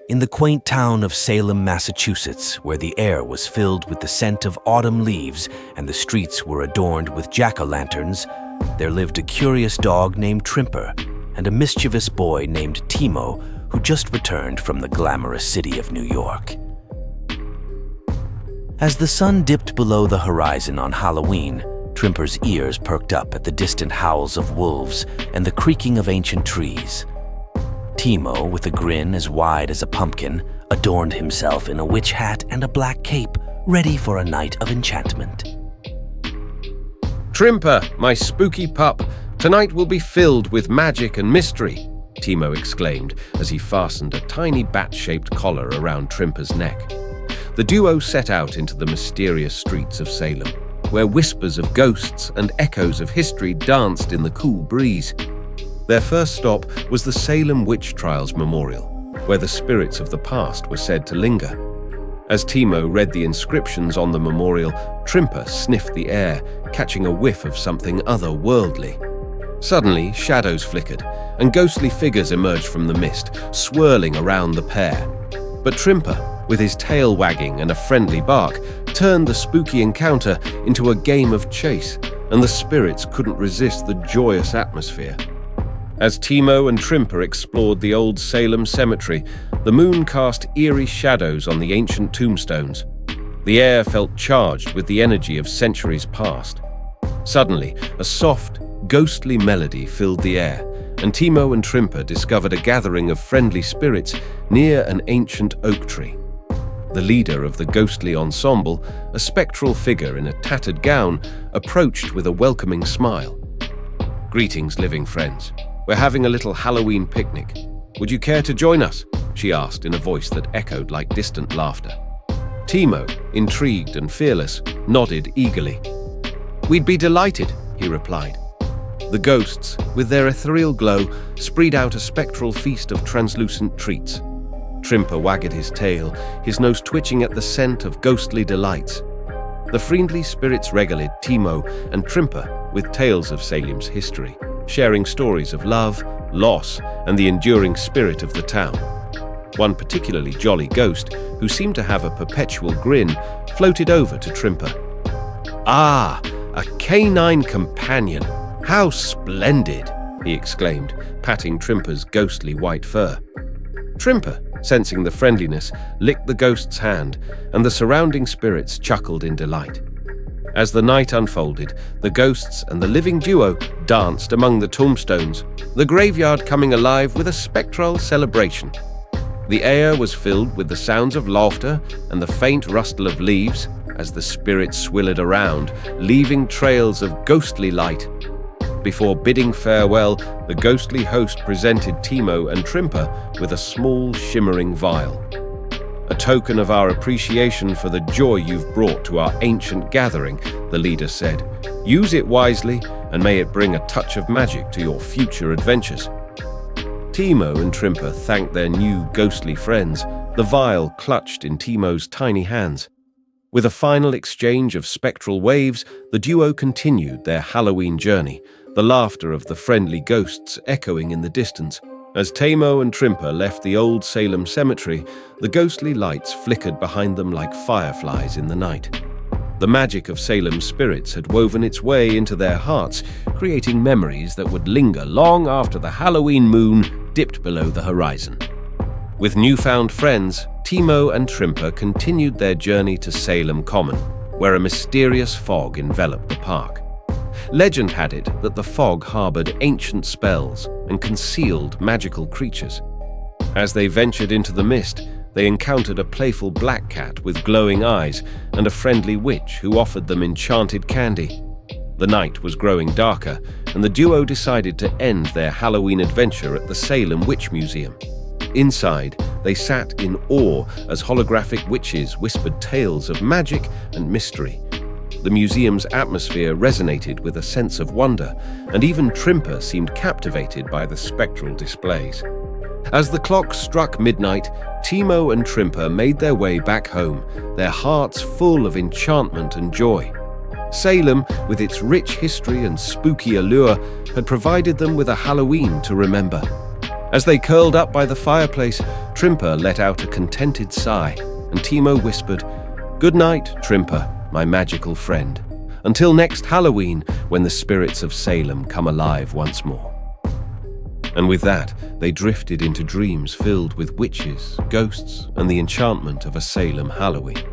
In the quaint town of Salem, Massachusetts, where the air was filled with the scent of autumn leaves and the streets were adorned with jack-o'-lanterns, there lived a curious dog named Trimper and a mischievous boy named Teemo, who just returned from the glamorous city of New York. As the sun dipped below the horizon on Halloween, Trimper's ears perked up at the distant howls of wolves and the creaking of ancient trees. Teemo, with a grin as wide as a pumpkin, adorned himself in a witch hat and a black cape, ready for a night of enchantment. "Trimper, my spooky pup, tonight will be filled with magic and mystery," Teemo exclaimed as he fastened a tiny bat-shaped collar around Trimper's neck. The duo set out into the mysterious streets of Salem, where whispers of ghosts and echoes of history danced in the cool breeze. Their first stop was the Salem Witch Trials Memorial, where the spirits of the past were said to linger. As Teemo read the inscriptions on the memorial, Trimper sniffed the air, catching a whiff of something otherworldly. Suddenly, shadows flickered, and ghostly figures emerged from the mist, swirling around the pair. But Trimper, with his tail wagging and a friendly bark, turned the spooky encounter into a game of chase, and the spirits couldn't resist the joyous atmosphere. As Teemo and Trimper explored the old Salem cemetery, the moon cast eerie shadows on the ancient tombstones. The air felt charged with the energy of centuries past. Suddenly, a soft, ghostly melody filled the air, and Teemo and Trimper discovered a gathering of friendly spirits near an ancient oak tree. The leader of the ghostly ensemble, a spectral figure in a tattered gown, approached with a welcoming smile. "Greetings, living friends. We're having a little Halloween picnic. Would you care to join us?" she asked in a voice that echoed like distant laughter. Teemo, intrigued and fearless, nodded eagerly. "We'd be delighted," he replied. The ghosts, with their ethereal glow, spread out a spectral feast of translucent treats. Trimper wagged his tail, his nose twitching at the scent of ghostly delights. The friendly spirits regaled Teemo and Trimper with tales of Salem's history, sharing stories of love, loss, and the enduring spirit of the town. One particularly jolly ghost, who seemed to have a perpetual grin, floated over to Trimper. "Ah, a canine companion! How splendid!" he exclaimed, patting Trimper's ghostly white fur. Trimper, sensing the friendliness, licked the ghost's hand, and the surrounding spirits chuckled in delight. As the night unfolded, the ghosts and the living duo danced among the tombstones, the graveyard coming alive with a spectral celebration. The air was filled with the sounds of laughter and the faint rustle of leaves as the spirits swirled around, leaving trails of ghostly light. Before bidding farewell, the ghostly host presented Teemo and Trimper with a small, shimmering vial. "A token of our appreciation for the joy you've brought to our ancient gathering," the leader said. "Use it wisely, and may it bring a touch of magic to your future adventures." Teemo and Trimper thanked their new ghostly friends, the vial clutched in Teemo's tiny hands. With a final exchange of spectral waves, the duo continued their Halloween journey, the laughter of the friendly ghosts echoing in the distance. As Teemo and Trimper left the old Salem cemetery, the ghostly lights flickered behind them like fireflies in the night. The magic of Salem's spirits had woven its way into their hearts, creating memories that would linger long after the Halloween moon dipped below the horizon. With newfound friends, Teemo and Trimper continued their journey to Salem Common, where a mysterious fog enveloped the park. Legend had it that the fog harbored ancient spells and concealed magical creatures. As they ventured into the mist, they encountered a playful black cat with glowing eyes and a friendly witch who offered them enchanted candy. The night was growing darker, and the duo decided to end their Halloween adventure at the Salem Witch Museum. Inside, they sat in awe as holographic witches whispered tales of magic and mystery. The museum's atmosphere resonated with a sense of wonder, and even Trimper seemed captivated by the spectral displays. As the clock struck midnight, Teemo and Trimper made their way back home, their hearts full of enchantment and joy. Salem, with its rich history and spooky allure, had provided them with a Halloween to remember. As they curled up by the fireplace, Trimper let out a contented sigh, and Teemo whispered, "Good night, Trimper, my magical friend. Until next Halloween, when the spirits of Salem come alive once more." And with that, they drifted into dreams filled with witches, ghosts, and the enchantment of a Salem Halloween.